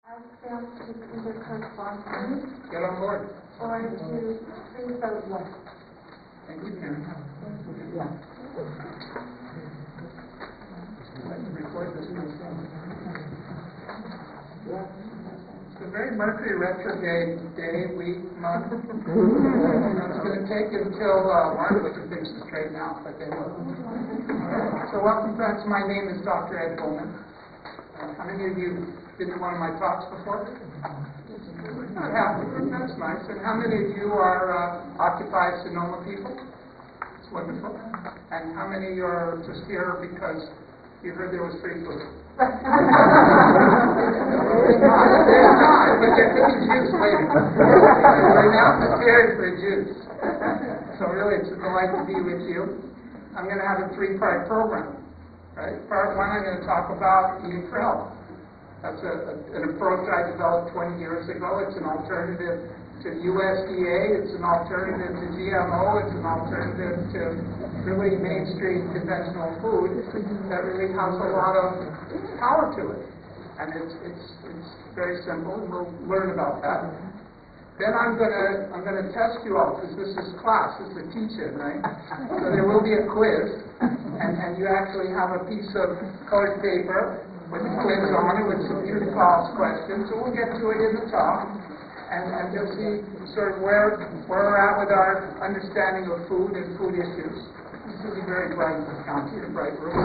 Ask them to either correspond Get on board. or to please vote yes. Thank you, Karen. Yeah. Let's record this next one. It's a very Mercury retrograde day, week, month. It's going to take until March to fix the straighten out, but they will. So welcome, friends. My name is Dr. Ed Bauman. How many of you been to one of my talks before? Not half of them. That's nice. And how many of you are occupied Sonoma people? It's wonderful. And how many are just here because you heard there was free food? But there could be juice later. We're now prepared for juice. So really, it's a delight to be with you. I'm going to have a three-part program. Right? Part one, I'm going to talk about eating for health. That's an approach I developed 20 years ago. It's an alternative to USDA. It's an alternative to GMO. It's an alternative to really mainstream conventional food that really has a lot of power to it. And it's very simple, and we'll learn about that. Then I'm gonna test you all, because this is class, this is a teach-in, right? So there will be a quiz, and you actually have a piece of colored paper with a quiz on it with some true false questions. So we'll get to it in the talk, and you'll see sort of where we're at with our understanding of food and food issues. This will be very bright in this county, a bright room.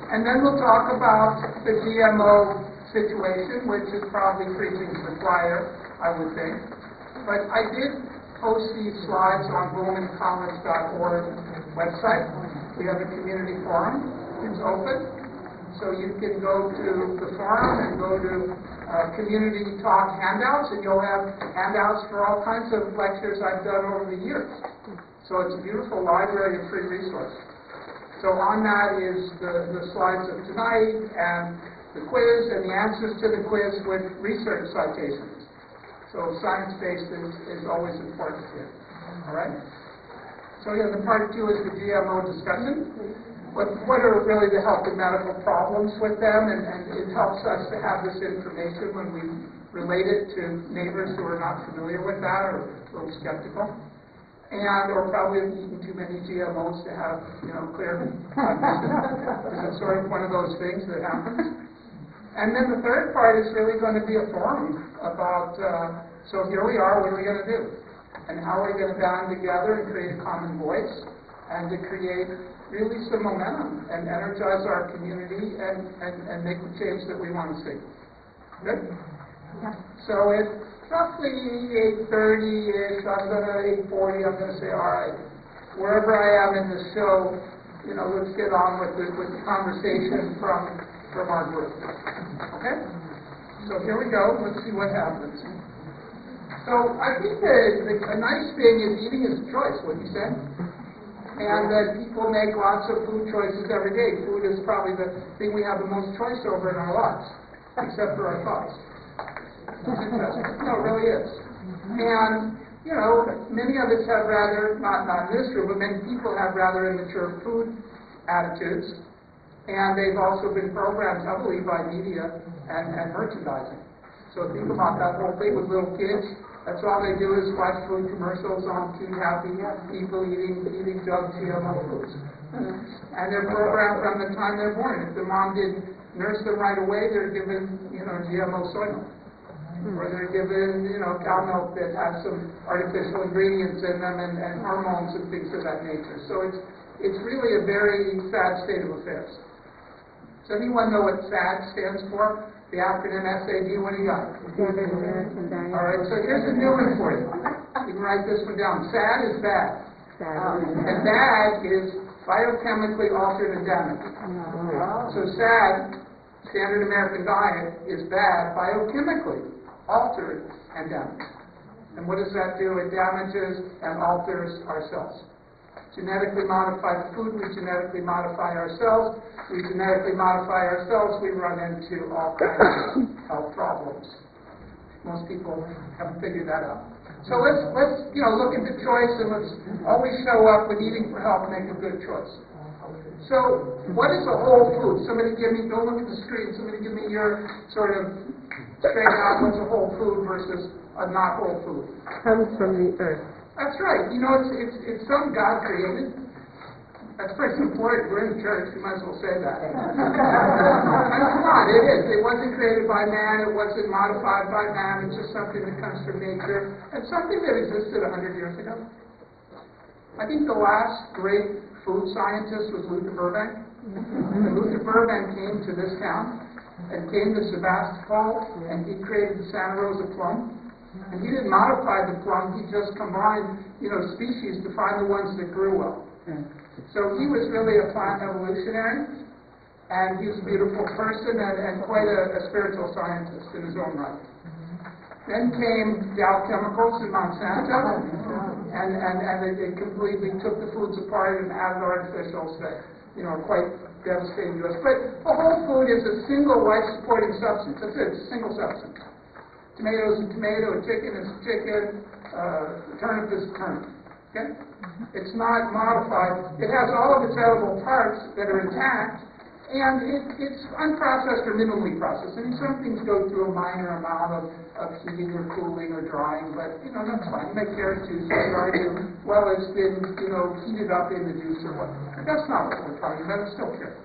And then we'll talk about the GMO situation, which is probably preaching to the choir, I would think. But I did post these slides on bowmancollege.org website. We have a community forum. It's open. So you can go to the forum and go to community talk handouts, and you'll have handouts for all kinds of lectures I've done over the years. So it's a beautiful library of free resources. So on that is the slides of tonight, and the quiz, and the answers to the quiz with research citations. So science-based is always important here. All right? So yeah, the part two is the GMO discussion. What are really the health and medical problems with them, and it helps us to have this information when we relate it to neighbors who are not familiar with that or a little skeptical. Or probably have eaten too many GMOs to have, clear cognition. It's sort of one of those things that happens. And then the third part is really going to be a forum about, so here we are, what are we going to do? And how are we going to band together and create a common voice and to create really some momentum and energize our community and make the change that we want to see. Good? Yeah. So it's roughly 8:30-ish, I'm going to 8:40, I'm going to say, all right, wherever I am in the show, let's get on with the conversation from our group. Okay? So here we go. Let's see what happens. So I think a nice thing is eating is a choice, wouldn't you say? And that people make lots of food choices every day. Food is probably the thing we have the most choice over in our lives, except for our thoughts. No, it really is. And, many of us have rather, not in this room, but many people have rather immature food attitudes. And they've also been programmed heavily by media and merchandising. So think about that whole thing with little kids. That's all they do is watch food commercials on Keep Happy, people eating junk GMO foods. And they're programmed from the time they're born. If the mom didn't nurse them right away, they're given, GMO soy milk. Or they're given, cow milk that has some artificial ingredients in them and hormones and things of that nature. So it's really a very sad state of affairs. Does anyone know what SAD stands for? The acronym SAD, what do you got? All right, so here's a new one for you. You can write this one down. SAD is bad. And bad is biochemically altered and damaged. So SAD, standard American diet, is bad biochemically altered and damaged. And what does that do? It damages and alters our cells. Genetically modify the food, we genetically modify ourselves. We genetically modify ourselves, we run into all kinds of health problems. Most people haven't figured that out. So let's look at the choice, and let's always show up with eating for health, make a good choice. So, what is a whole food? Somebody give me, don't look at the screen, somebody give me your sort of straight out what's a whole food versus a not whole food. Comes from the earth. That's right. You know, it's something God created. That's pretty important. We're in the church, you might as well say that. Come on, it is. It wasn't created by man, it wasn't modified by man, it's just something that comes from nature. And something that existed 100 years ago. I think the last great food scientist was Luther Burbank. And Luther Burbank came to this town and came to Sebastopol and he created the Santa Rosa plum. And he didn't modify the plum, he just combined, species to find the ones that grew well. So he was really a plant evolutionary, and he was a beautiful person and quite a spiritual scientist in his own right. Then came Dow Chemicals and Monsanto, and they completely took the foods apart and added artificials that, are quite devastating to us. But a whole food is a single life-supporting substance. That's it, it's a single substance. Tomato is a tomato, a chicken is a chicken, a turnip is a turnip. Okay? It's not modified. It has all of its edible parts that are intact, and it's unprocessed or minimally processed. I mean, some things go through a minor amount of heating or cooling or drying, but, that's fine. You make carrot juice, you argue, well, it's been, heated up in the juice or what. But that's not what we're talking about. It's still carrots.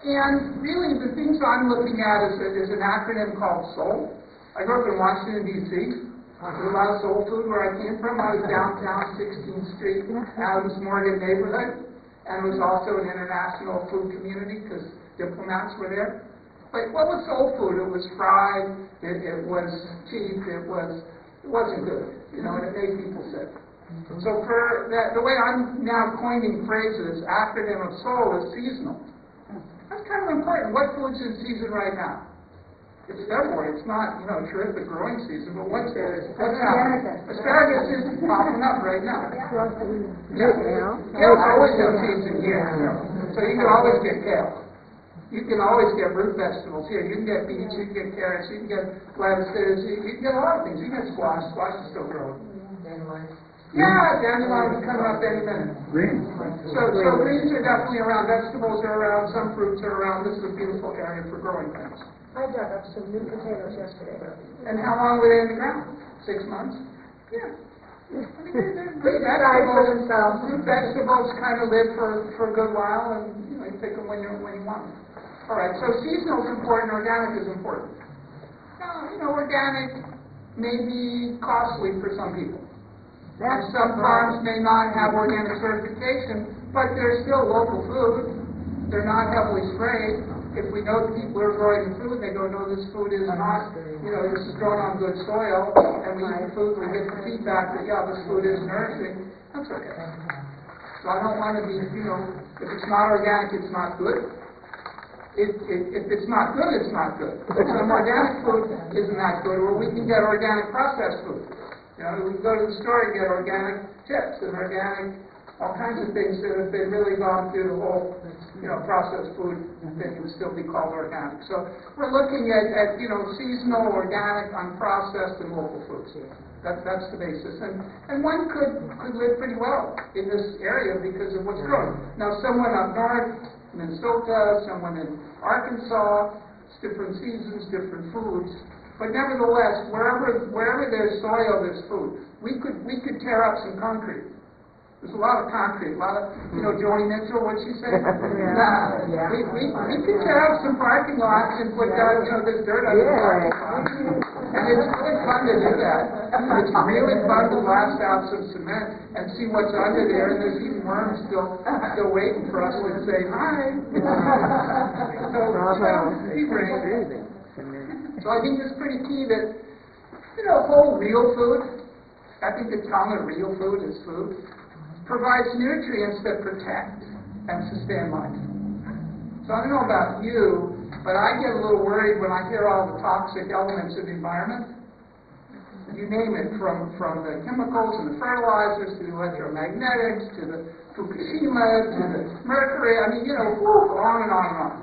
And really, the things I'm looking at is an acronym called S.O.U.L. I grew up in Washington, D.C. There's a lot of soul food where I came from. I was downtown 16th Street, Adams Morgan neighborhood, and it was also an international food community because diplomats were there. But what was soul food? It was fried, it was cheap, it wasn't good, and it made people sick. So for that, the way I'm now coining phrases, acronym of SOUL is seasonal. That's kind of important. What food's in season right now? It's February. It's not, terrific growing season, but what's happening? Asparagus is popping up right now. Kale's always in season here. So you can always get kale. You can always get root vegetables here. You can get beets, you can get carrots, you can get lettuces, you can get a lot of things. You can get squash. Squash is still growing. Yeah, dandelions coming up any minute. Greens. So greens are definitely around. Vegetables are around. Some fruits are around. This is a beautiful area for growing things. I dug up some new potatoes yesterday. And how long were they in the ground? 6 months? Yeah. I mean, vegetables kind of live for a good while, and you pick them when you want them. All right, so seasonal is important, organic is important. Now, organic may be costly for some people. And some farms may not have organic certification, but they're still local food. They're not heavily sprayed. If we know that people are growing the food, they go, no, this food is not, this is grown on good soil, and we eat the food, we get the feedback that, yeah, this food is nourishing, that's okay. So I don't want to be, if it's not organic, it's not good. If it's not good, it's not good. Some organic food isn't that good, or we can get organic processed food. We can go to the store and get organic chips and organic all kinds of things that have been really gone through the whole, processed food that can still be called organic. So we're looking at seasonal, organic, unprocessed, and local foods. That's the basis. And one could live pretty well in this area because of what's growing. Now, someone up north, Minnesota, someone in Arkansas, it's different seasons, different foods. But nevertheless, wherever there's soil, there's food. We could tear up some concrete. There's a lot of concrete, a lot of, Joni Mitchell, what'd she say? We could tear up some parking lots and put down, this dirt under the parking lot. And it's really fun to do that. It's really fun to blast out some cement and see what's under there, and there's even worms still waiting for us to say, hi. So I think it's pretty key that, whole real food, I think the tongue of real food is food, provides nutrients that protect and sustain life. So I don't know about you, but I get a little worried when I hear all the toxic elements of the environment. You name it, from the chemicals and the fertilizers to the electromagnetics to the Fukushima to the mercury. I mean, on and on and on.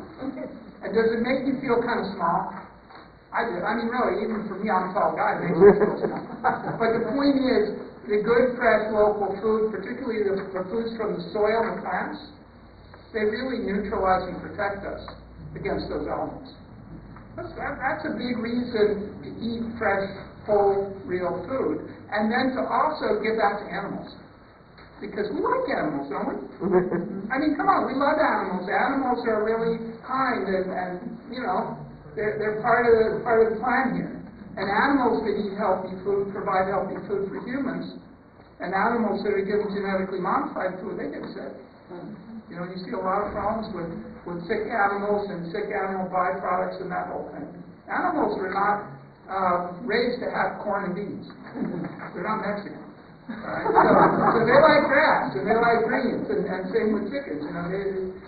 And does it make you feel kind of small? I do. I mean, really, even for me, I'm a tall guy, it makes me feel small. But the point is, the good, fresh, local food, particularly the foods from the soil, the plants, they really neutralize and protect us against those elements. That's a big reason to eat fresh, whole, real food, and then to also give that to animals. Because we like animals, don't we? I mean, come on, we love animals. Animals are really kind, and you know, they're part of the plan here. And animals that eat healthy food provide healthy food for humans. And animals that are given genetically modified food, they get sick. You know, you see a lot of problems with sick animals and sick animal byproducts and that whole thing. Animals are not raised to have corn and beans. They're not Mexican. Right? So they like grass and they like greens, and same with chickens. You know,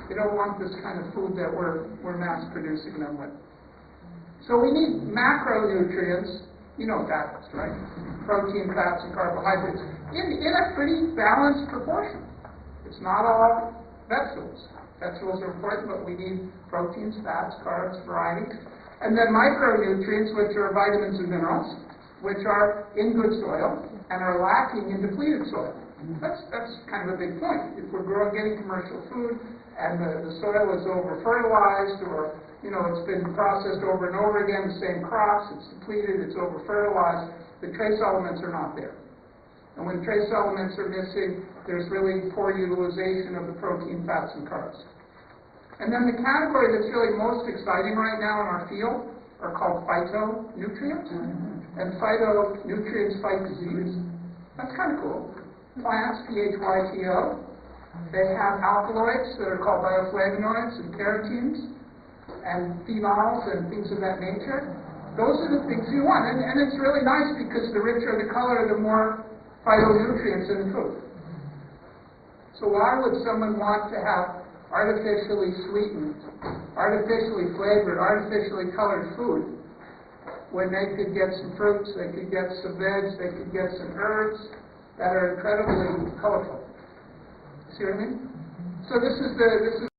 they don't want this kind of food that we're mass producing them with. So we need macronutrients, you know what that is, right? Protein, fats, and carbohydrates in a pretty balanced proportion. It's not all vegetables. Vegetables are important, but we need proteins, fats, carbs, variety. And then micronutrients, which are vitamins and minerals, which are in good soil and are lacking in depleted soil. That's kind of a big point. If we're getting commercial food and the soil is over-fertilized, or you know, it's been processed over and over again, the same crops, it's depleted, it's over-fertilized, the trace elements are not there. And when trace elements are missing, there's really poor utilization of the protein, fats, and carbs. And then the category that's really most exciting right now in our field are called phytonutrients. And phytonutrients fight disease. That's kind of cool. Plants, P-H-Y-T-O. They have alkaloids that are called bioflavonoids and carotenes and phenols and things of that nature. Those are the things you want. And it's really nice because the richer the color, the more phytonutrients in the food. So why would someone want to have artificially sweetened, artificially flavored, artificially colored food when they could get some fruits, they could get some veg, they could get some herbs that are incredibly colorful? See what I mean? So this is